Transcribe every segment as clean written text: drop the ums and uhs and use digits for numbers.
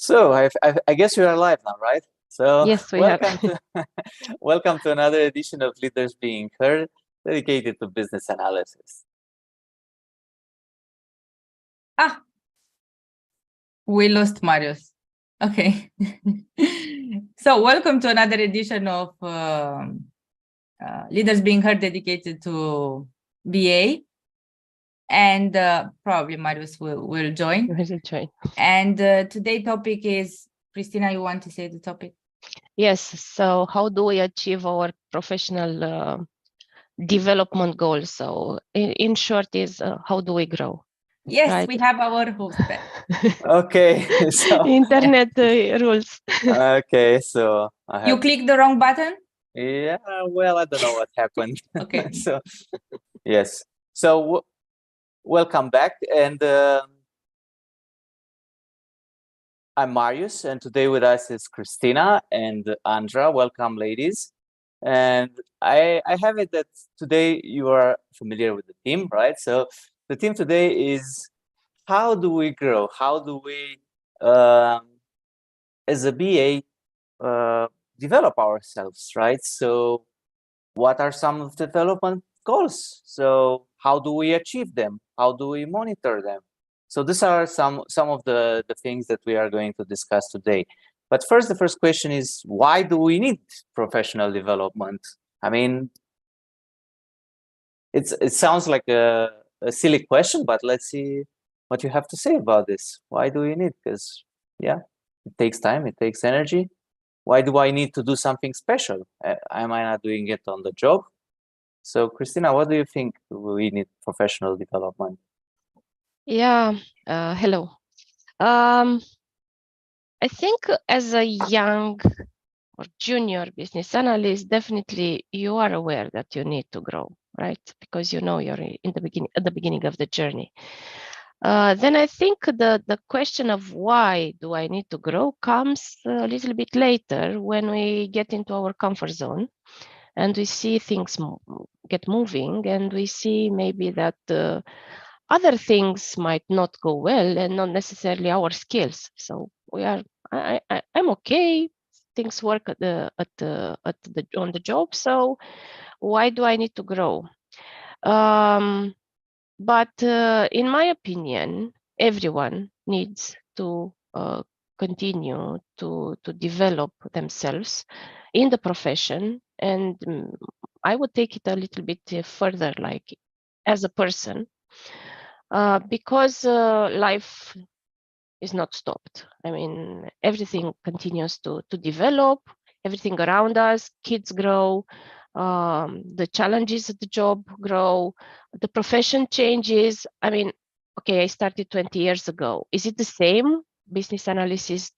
So I guess we are live now, right? So Yes, we are. welcome to welcome to another edition of Leaders Being Heard, dedicated to business analysis. We lost Marius. Okay. So welcome to another edition of Leaders Being Heard, dedicated to BA. And probably Marius will join. Will join. And today's topic is, Christina, you want to say the topic? Yes. So how do we achieve our professional development goals? So in short is how do we grow? Yes, right? we have our host back. Okay, so Internet rules. okay, so You clicked the wrong button? Yeah, well, I don't know what happened. Okay. So yes, so welcome back, and I'm Marius, and today with us is Christina and Andra. Welcome, ladies. And I have it that today you are familiar with the theme, right? So the theme today is how do we grow? How do we, as a BA, develop ourselves, right? So what are some of the development goals? So how do we achieve them? How do we monitor them? So these are some of the things that we are going to discuss today. But first, the first question is, why do we need professional development? I mean, it sounds like a silly question, but let's see what you have to say about this. Why do we need? Because yeah, it takes time, it takes energy. Why do I need to do something special? Am I not doing it on the job? So Christina, what do you think we need professional development? Yeah. Hello. I think as a young or junior business analyst, definitely you are aware that you need to grow, right? Because you know you're in the beginning, at the beginning of the journey. Then I think the question of why do I need to grow comes a little bit later when we get into our comfort zone and we see things get moving and we see maybe that other things might not go well and not necessarily our skills. So we are, I'm okay. Things work on the job. So why do I need to grow? But in my opinion, everyone needs to continue to develop themselves in the profession. And I would take it a little bit further, like as a person, because life is not stopped. I mean, everything continues to develop, everything around us, kids grow, the challenges of the job grow, the profession changes. I mean, okay, I started 20 years ago. Is it the same business analysis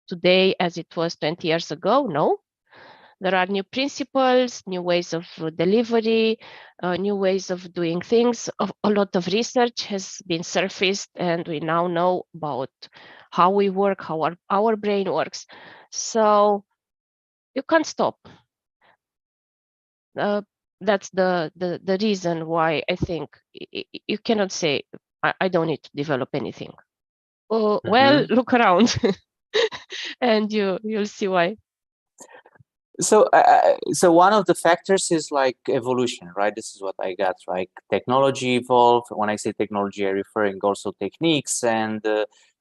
today as it was 20 years ago? No. There are new principles, new ways of delivery, new ways of doing things. A lot of research has been surfaced, and we now know about how we work, how our brain works. So you can't stop. That's the reason why I think you cannot say, I don't need to develop anything. Well, look around and you'll see why. So, so one of the factors is like evolution, right? This is what I got, right? Technology evolved. When I say technology, I'm referring also techniques and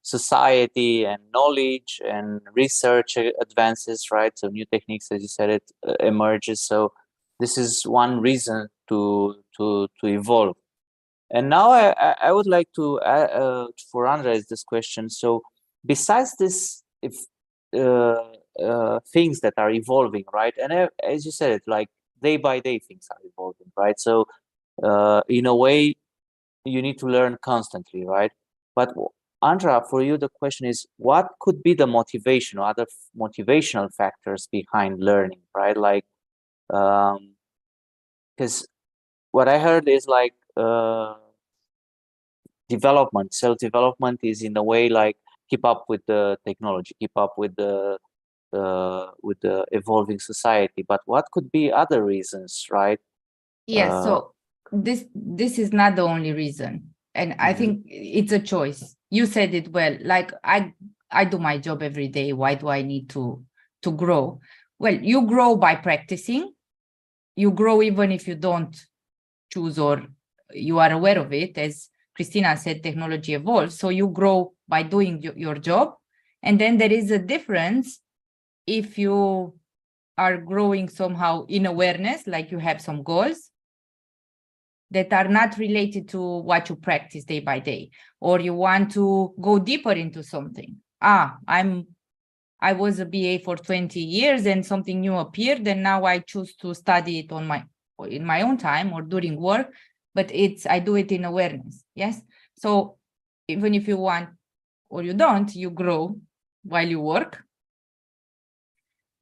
society and knowledge and research advances, right? So new techniques, as you said, it emerges. So this is one reason to evolve. And now I would like to for Andra is this question. So besides this, if things that are evolving, right? And as you said, like day by day things are evolving, right? So in a way, you need to learn constantly, right? But Andra, for you, the question is, what could be the motivation or other motivational factors behind learning, right? Like, because what I heard is like development, self-development is in a way like keep up with the technology, keep up with the evolving society. But what could be other reasons, right? Yes, so this is not the only reason. And I think it's a choice. You said it well. Like I do my job every day. Why do I need to grow? Well, you grow by practicing. You grow even if you don't choose or you are aware of it. As Christina said, technology evolves. So you grow by doing your job. And then there is a difference if you are growing somehow in awareness, like you have some goals that are not related to what you practice day by day, or you want to go deeper into something. I was a BA for 20 years and something new appeared, and now I choose to study it in my own time or during work, but I do it in awareness. Yes. So even if you want or you don't, you grow while you work.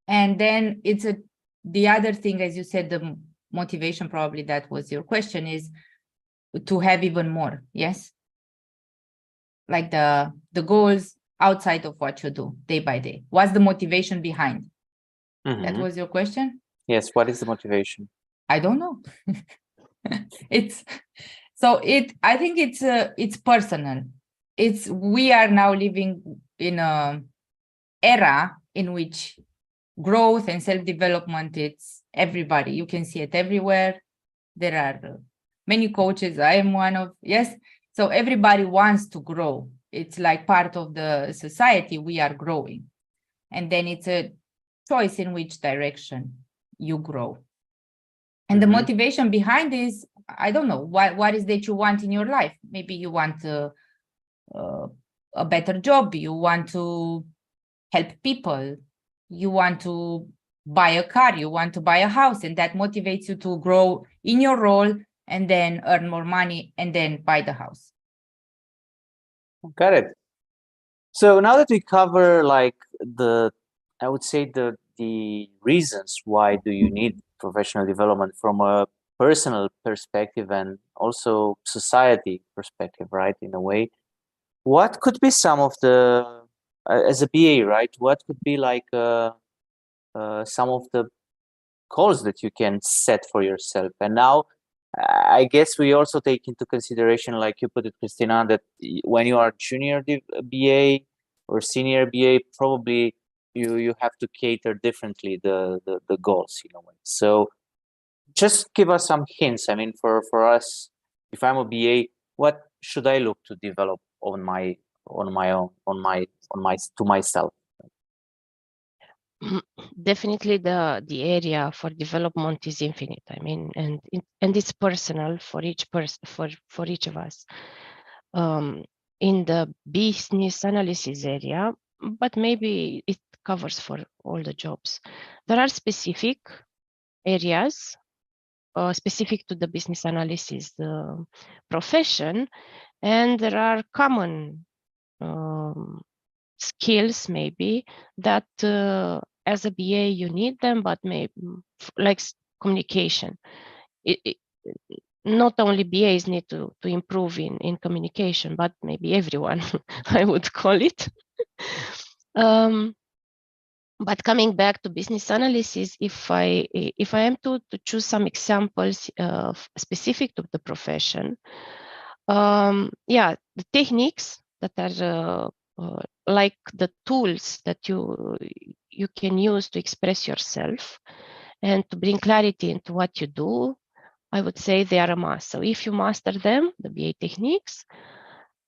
And then the other thing, as you said, the motivation, probably that was your question, is to have even more. Yes. Like the goals outside of what you do day by day. What's the motivation behind? That was your question? Yes. What is the motivation? I don't know. I think it's personal. We are now living in a era in which growth and self-development, it's everybody. You can see it everywhere. There are many coaches. I am one of, yes. So everybody wants to grow. It's like part of the society. We are growing. And then it's a choice in which direction you grow. And the motivation behind this, I don't know, what is that you want in your life? Maybe you want a better job. You want to help people. You want to buy a car. You want to buy a house. And that motivates you to grow in your role and then earn more money and then buy the house. Got it. So now that we cover like I would say the reasons why do you need professional development from a personal perspective and also society perspective, right? In a way, what could be some of the as a BA, right? What could be like some of the goals that you can set for yourself? And now, I guess we also take into consideration, like you put it, Christina, that when you are junior BA or senior BA, probably you have to cater differently the goals in a way. So just give us some hints. I mean, for us, if I'm a BA, what should I look to develop on my own, to myself? Definitely the area for development is infinite. I mean, and it's personal for each person, for each of us. In the business analysis area, but maybe it covers for all the jobs. There are specific areas specific to the business analysis profession, and there are common skills maybe that as a BA you need them, but maybe like communication. Not only BAs need to improve in communication, but maybe everyone, I would call it. But coming back to business analysis, if I am to choose some examples specific to the profession, the techniques that are like the tools that you can use to express yourself and to bring clarity into what you do, I would say they are a must. So if you master them, the BA techniques,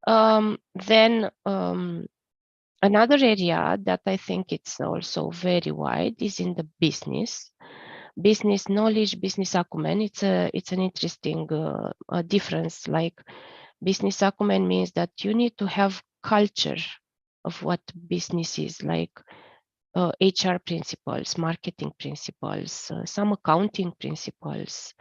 then another area that I think it's also very wide is in the business knowledge, business acumen. It's an interesting difference. Like business acumen means that you need to have culture of what business is, like HR principles, marketing principles, some accounting principles,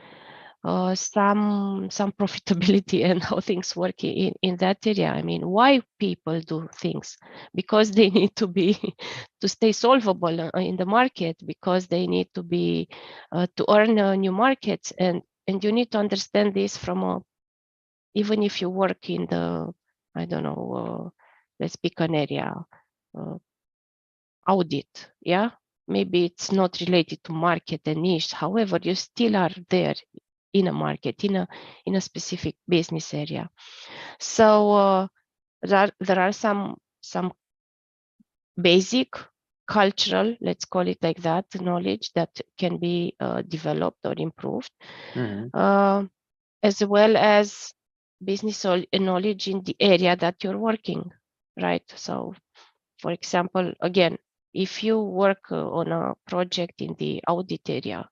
some profitability and how things work in that area. I mean, why people do things, because they need to be to stay solvable in the market, because they need to be to earn new markets, and you need to understand this from even if you work in the, I don't know, let's pick an area, audit, yeah, maybe it's not related to market and niche, however you still are there in a market, in a specific business area. So there are some basic cultural, let's call it like that, knowledge that can be developed or improved, as well as business knowledge in the area that you're working, right? So, for example, again, if you work on a project in the audit area,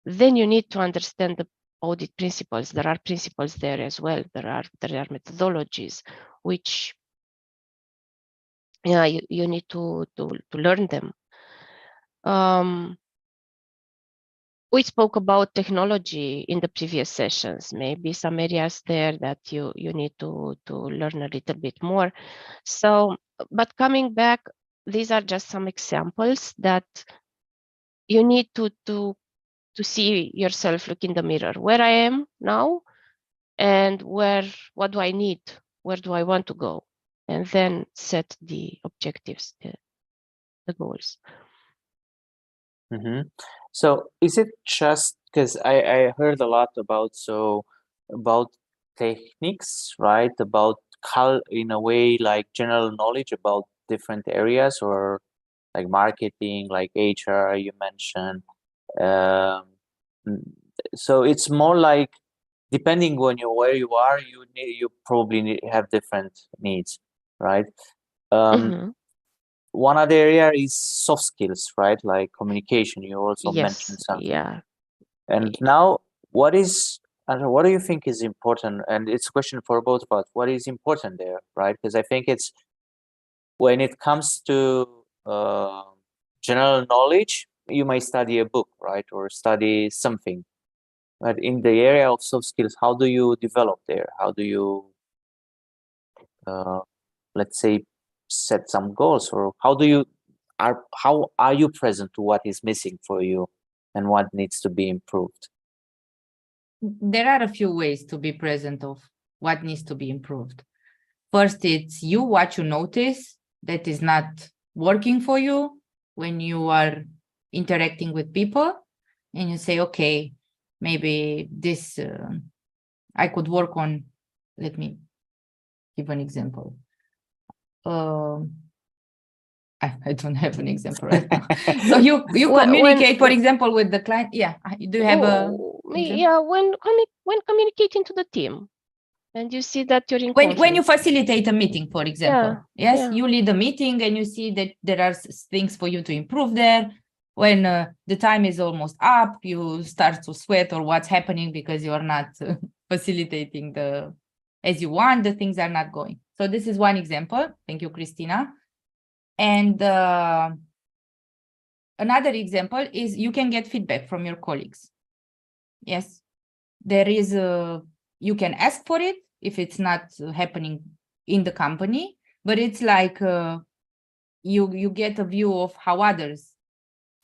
then you need to understand the audit principles. There are principles there as well. There are methodologies which you need to learn them. We spoke about technology in the previous sessions. Maybe some areas there that you need to learn a little bit more. So, but coming back, these are just some examples that you need to see yourself, look in the mirror, where I am now, and what do I need, where do I want to go, and then set the objectives, the goals. So is it just because I heard a lot about techniques, right? About in a way, like general knowledge about different areas, or like marketing, like HR you mentioned. So it's more like, depending on where you are, you probably have different needs, right? One other area is soft skills, right? Like communication. You also mentioned something. Yeah. And now, what do you think is important? And it's a question for both of us. What is important there, right? Because I think it's, when it comes to general knowledge, you might study a book, right? Or study something. But in the area of soft skills, how do you develop there? How do you, let's say, set some goals, or how are you present to what is missing for you and what needs to be improved? There are a few ways to be present of what needs to be improved. First, it's what you notice that is not working for you when you are interacting with people, and you say, okay, maybe this I could work on. Let me give an example. I don't have an example right now. So you communicate, for example, with the client. Yeah, do you have a? Yeah, when communicating to the team, and you see that you're in when you facilitate a meeting, for example, yeah. You lead a meeting and you see that there are things for you to improve there. When the time is almost up, you start to sweat or what's happening because you are not facilitating as you want. The things are not going. So this is one example. Thank you, Christina. And another example is you can get feedback from your colleagues. Yes, there is you can ask for it if it's not happening in the company, but it's like you get a view of how others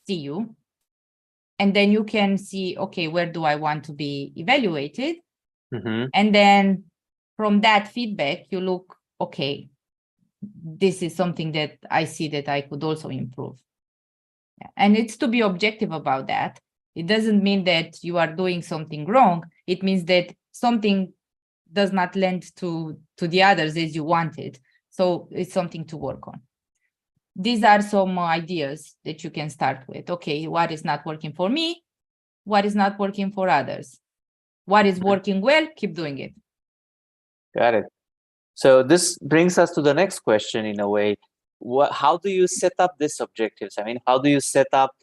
see you, and then you can see, okay, where do I want to be evaluated? And then from that feedback, you look, okay, this is something that I see that I could also improve. And it's to be objective about that. It doesn't mean that you are doing something wrong. It means that something does not lend to the others as you wanted. So it's something to work on. These are some ideas that you can start with. Okay, what is not working for me? What is not working for others? What is working well? Keep doing it. Got it. So this brings us to the next question in a way. How do you set up these objectives? I mean, how do you set up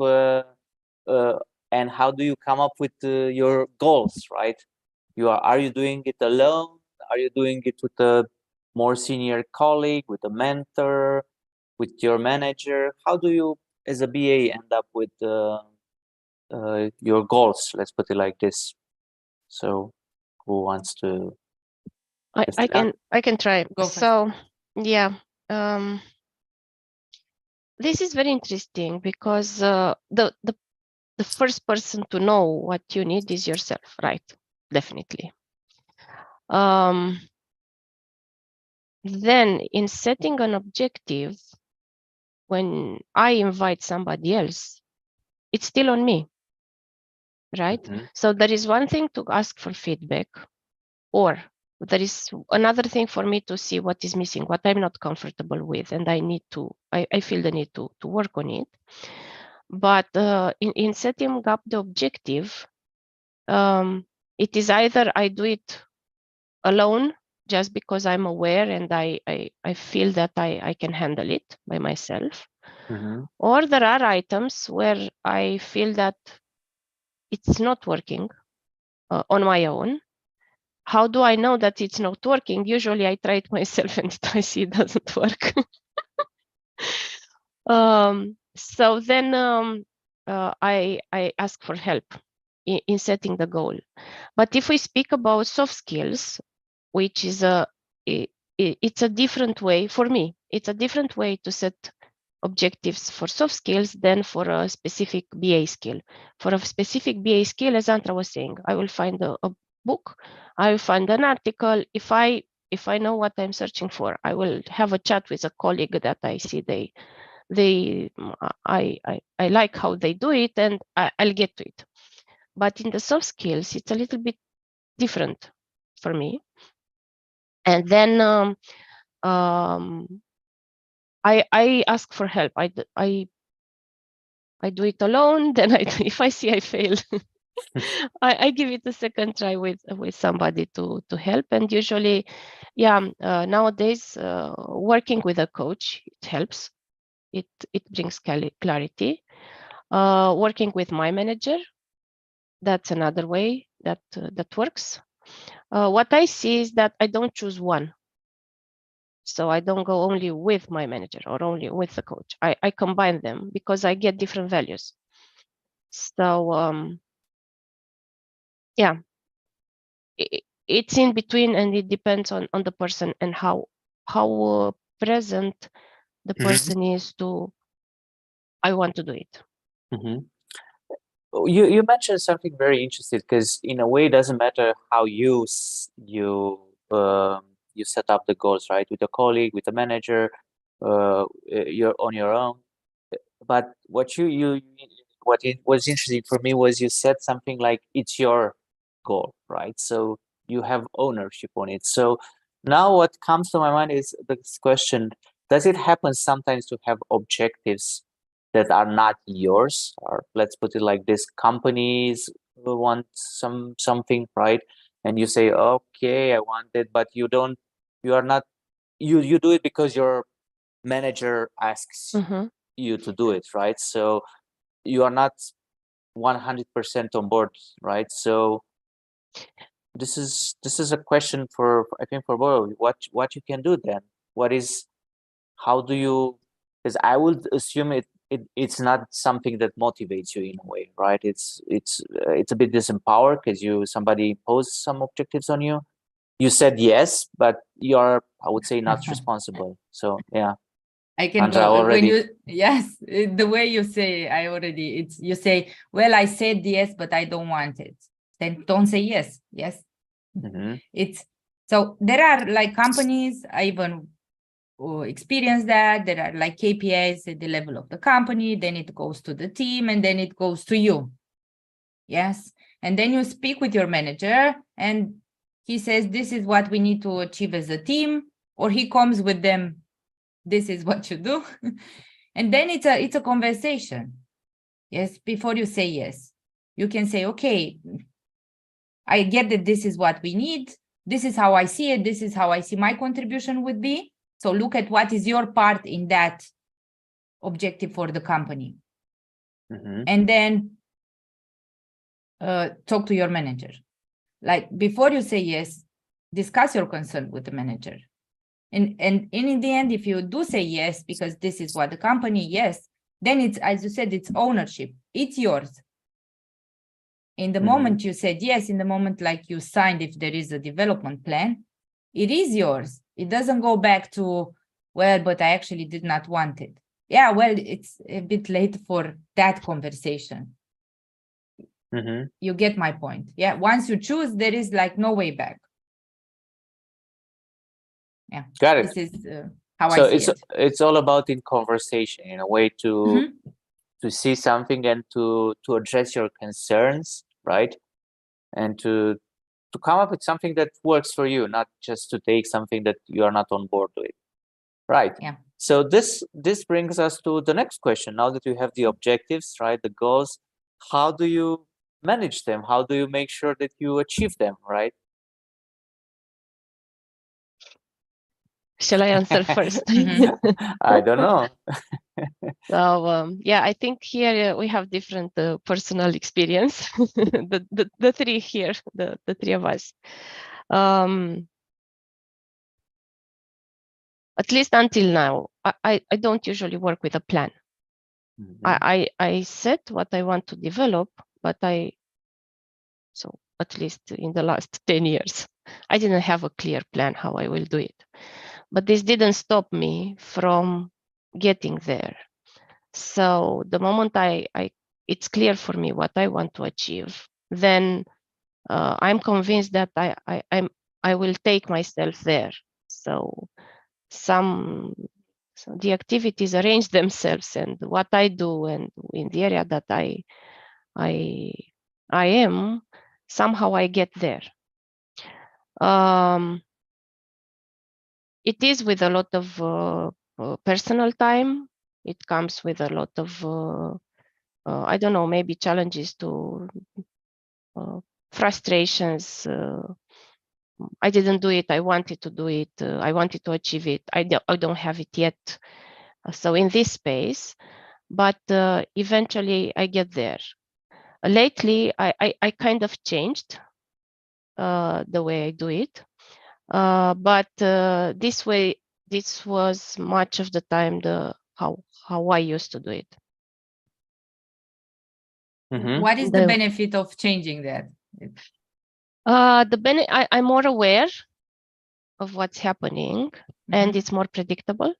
and how do you come up with your goals, right? Are you doing it alone? Are you doing it with a more senior colleague, with a mentor, with your manager? How do you, as a BA, end up with your goals? Let's put it like this. So, who wants to? I can try. So, yeah. This is very interesting because the first person to know what you need is yourself, right? Definitely. Then in setting an objective, when I invite somebody else, it's still on me, right? So there is one thing to ask for feedback or there is another thing for me to see what is missing, what I'm not comfortable with, and I feel the need to work on it. But in setting up the objective, it is either I do it alone just because I'm aware and I feel that I can handle it by myself, or there are items where I feel that it's not working on my own. How do I know that it's not working? Usually I try it myself and I see it doesn't work. So then I ask for help in setting the goal. But if we speak about soft skills, which is it's a different way for me. It's a different way to set objectives for soft skills than for a specific BA skill. For a specific BA skill, as Andra was saying, I will find a book, I will find an article. If I know what I'm searching for, I will have a chat with a colleague that I see I like how they do it, and I'll get to it. But in the soft skills, it's a little bit different for me. And then I ask for help. I do it alone. Then if I see I fail, I give it a second try with somebody to help. And usually, nowadays working with a coach, it helps. It brings clarity. Working with my manager, that's another way that works. What I see is that I don't choose one. So I don't go only with my manager or only with the coach. I combine them because I get different values. So it's in between, and it depends on the person and how present the person is to I want to do it. You mentioned something very interesting, because in a way it doesn't matter how you set up the goals, right? With a colleague, with a manager, you're on your own. But what it was interesting for me was you said something like it's your goal, right? So you have ownership on it. So now what comes to my mind is this question: does it happen sometimes to have objectives that are not yours? Or let's put it like this: companies want something, right? And you say, okay, I want it, but you do it because your manager asks you to do it, right? So you are not 100% on board, right? So this is a question for, I think, for both. What you can do then? How do you? Because I would assume it's not something that motivates you in a way, right? It's a bit disempowered because somebody imposed some objectives on you. You said yes, but you're, I would say, not responsible. So yeah. I can the way you say, you say, well, I said yes, but I don't want it. Then don't say yes. Yes. It's so there are like companies, I even experience that there are like KPIs at the level of the company, then it goes to the team, and then it goes to you. Yes. And then you speak with your manager and he says, this is what we need to achieve as a team, or he comes with them, this is what you do. And then it's a conversation. Yes, before you say yes, you can say, okay, I get that this is what we need. This is how I see it. This is how I see my contribution would be. So look at what is your part in that objective for the company. And then talk to your manager. Like before you say yes, discuss your concern with the manager. And in the end, if you do say yes, because this is what the company, yes, then it's, as you said, it's ownership. It's yours. In the moment you said yes, in the moment like you signed, if there is a development plan, it is yours. It doesn't go back to, well, but I actually did not want it. Yeah, well, it's a bit late for that conversation. You get my point. Yeah, once you choose, there is like no way back. Yeah, got it. This is how I see it. It's all about in conversation, in a way to see something and to address your concerns, right? And to to come up with something that works for you, not just to take something that you are not on board with. Right. Yeah. So this brings us to the next question. Now that you have the objectives, right, the goals, how do you manage them? How do you make sure that you achieve them, right? Shall I answer first? I don't know. So yeah, I think here we have different personal experience. the three here, the three of us. At least until now, I don't usually work with a plan. I set what I want to develop, but so at least in the last 10 years, I didn't have a clear plan how I will do it. But this didn't stop me from getting there. So the moment it's clear for me what I want to achieve, then I'm convinced that I will take myself there. So the activities arrange themselves, and what I do, and in the area that I am, somehow I get there. It is with a lot of personal time. It comes with a lot of I don't know, maybe challenges to frustrations. I didn't do it. I wanted to do it. I wanted to achieve it. I don't have it yet. So in this space, but eventually I get there. Lately, I kind of changed the way I do it. But this was much of the time how I used to do it. What is the benefit of changing that? I'm more aware of what's happening, and it's more predictable.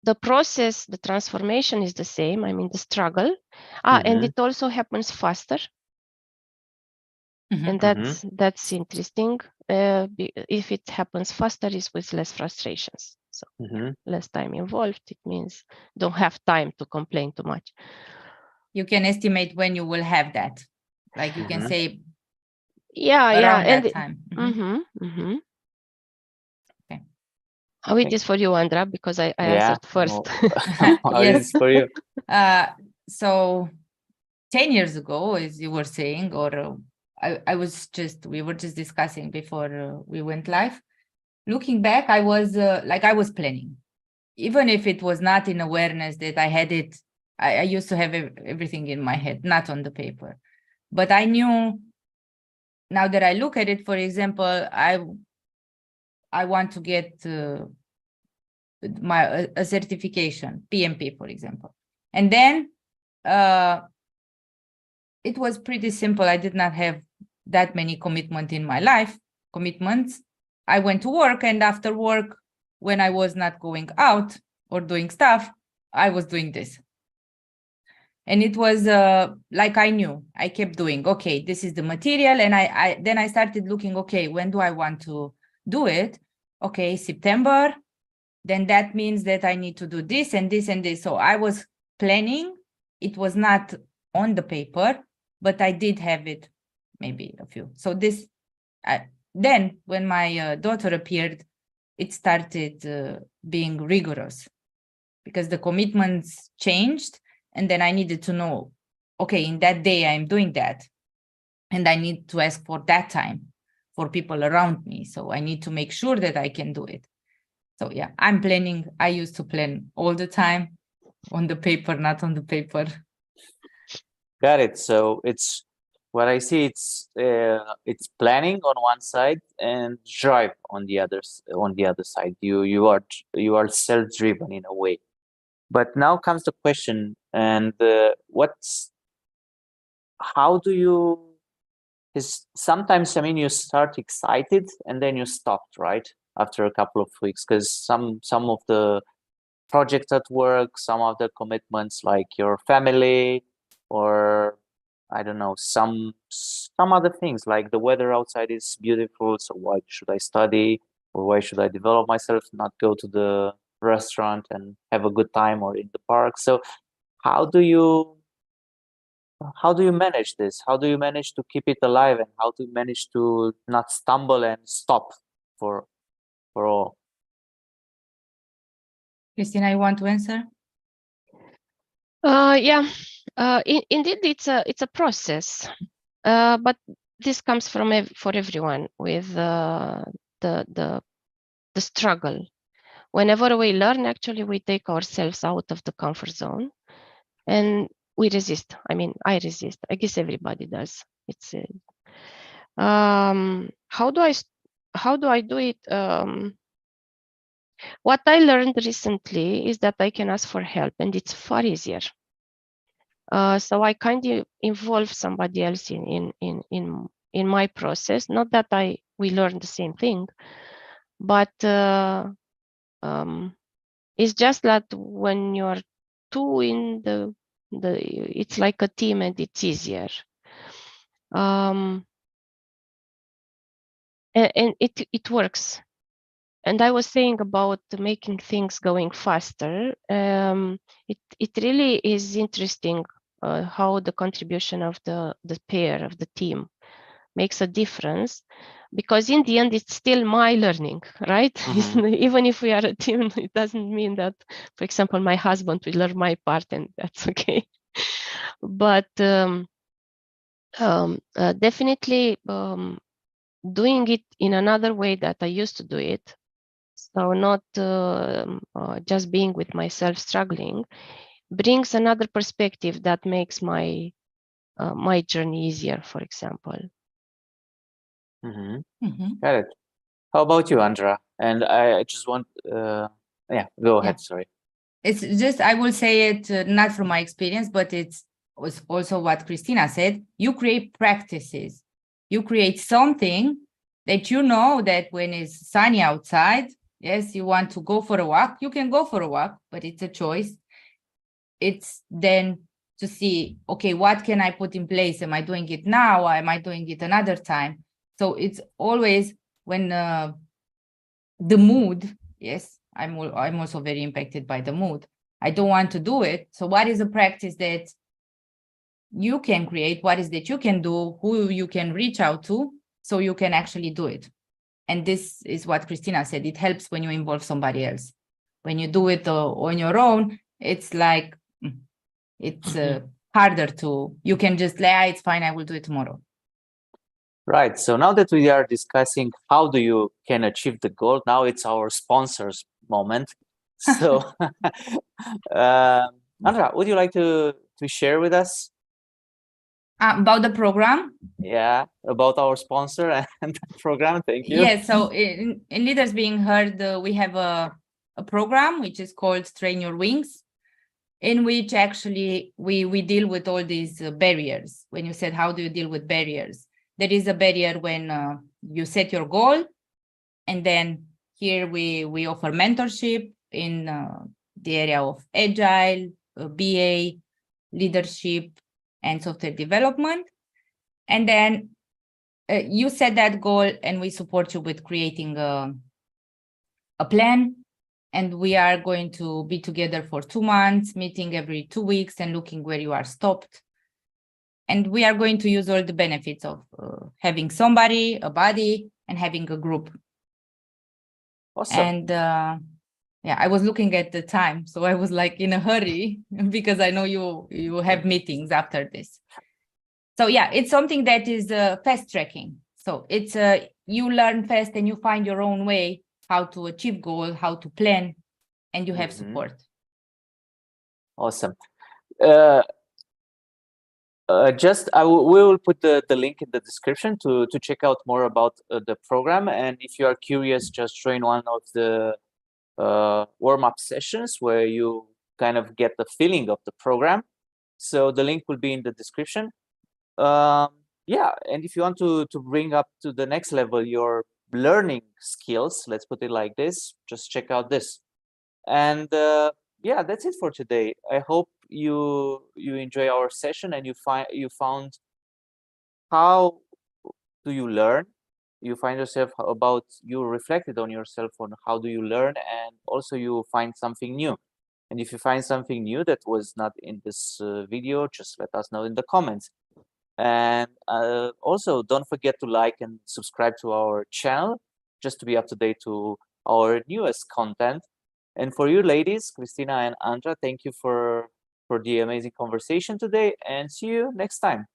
The process, the transformation is the same. I mean, the struggle, and it also happens faster. And that's interesting. If it happens faster, it's with less frustrations. So less time involved. It means don't have time to complain too much. You can estimate when you will have that. Like you can say, around that time. Okay. How it is for you, Andra? Because I answered first. Yes, for you. So 10 years ago, as you were saying, or we were just discussing before we went live. Looking back, I was planning, even if it was not in awareness that I had it. I used to have everything in my head, not on the paper, but I knew. Now that I look at it, for example, I want to get a certification, PMP, for example, and then it was pretty simple. I did not have that many commitments in my life. I went to work, and after work, when I was not going out or doing stuff, I was doing this. And it was like I knew, I kept doing, okay, this is the material. And then I started looking, okay, when do I want to do it? Okay, September. Then that means that I need to do this and this and this. So I was planning. It was not on the paper, but I did have it, maybe a few. So then when my daughter appeared, it started being rigorous because the commitments changed. And then I needed to know, okay, in that day I'm doing that. And I need to ask for that time for people around me. So I need to make sure that I can do it. So yeah, I'm planning. I used to plan all the time on the paper, not on the paper. Got it. So it's what I see. It's planning on one side and drive on the other side. You are self-driven in a way. But now comes the question, and how do you? Because sometimes, I mean, you start excited and then you stopped, right? After a couple of weeks, because some of the projects at work, some of the commitments, like your family, or I don't know, some other things, like the weather outside is beautiful, so why should I study, or why should I develop myself, not go to the restaurant and have a good time, or in the park? So how do you how do you manage this? How do you manage to keep it alive, and how to manage to not stumble and stop for all? Christina, you want to answer? Yeah, indeed, it's a process, but this comes from for everyone with the struggle. Whenever we learn, actually, we take ourselves out of the comfort zone, and we resist. I mean, I resist. I guess everybody does. It's how do I do it? What I learned recently is that I can ask for help, and it's far easier. So I kind of involve somebody else in my process. Not that we learn the same thing, but it's just that when you're two in it's like a team and it's easier. And it works. And I was saying about making things going faster. It really is interesting how the contribution of the pair of the team makes a difference, because in the end it's still my learning, right? Even if we are a team, it doesn't mean that, for example, my husband will learn my part and that's okay. But definitely doing it in another way that I used to do it, so not just being with myself struggling, brings another perspective that makes my journey easier, for example. Got it. How about you, Andra? And I just want, yeah, go ahead. Sorry. It's just, I will say it not from my experience, but it's also what Christina said. You create practices. You create something that you know that when it's sunny outside, yes, you want to go for a walk, you can go for a walk, but it's a choice. It's then to see, okay, what can I put in place? Am I doing it now? Or am I doing it another time? So it's always when the mood, yes, I'm also very impacted by the mood. I don't want to do it. So what is a practice that you can create? What is that you can do? Who you can reach out to so you can actually do it? And this is what Christina said. It helps when you involve somebody else. When you do it on your own, it's like, it's harder to, you can just lay, it's fine, I will do it tomorrow. Right. So now that we are discussing how do you can achieve the goal, now it's our sponsors moment. So, Andra, would you like to share with us about the program? Yeah, about our sponsor and the program. Thank you. Yes. So in Leaders Being Heard, we have a program which is called Train Your Wings, in which actually we deal with all these barriers. When you said, how do you deal with barriers? There is a barrier when you set your goal. And then here we offer mentorship in the area of agile, BA, leadership, and software development. And then you set that goal and we support you with creating a plan. And we are going to be together for 2 months, meeting every 2 weeks and looking where you are stopped. And we are going to use all the benefits of having somebody, a body, and having a group. Awesome. And yeah, I was looking at the time, so I was like in a hurry because I know you have meetings after this. So yeah, it's something that is fast tracking. So it's you learn fast and you find your own way how to achieve goal, how to plan, and you have support. Awesome. We will put the link in the description to check out more about the program. And if you are curious, just join one of the warm-up sessions where you kind of get the feeling of the program. So the link will be in the description. Yeah, and if you want to bring up to the next level your learning skills, let's put it like this, just check out this. And yeah, that's it for today. I hope you enjoy our session and you found how do you learn. You find yourself you reflected on yourself on how do you learn, and also you find something new. And if you find something new that was not in this video, just let us know in the comments. And also don't forget to like and subscribe to our channel just to be up to date to our newest content. And for you ladies, Christina and Andra, thank you for the amazing conversation today, and see you next time.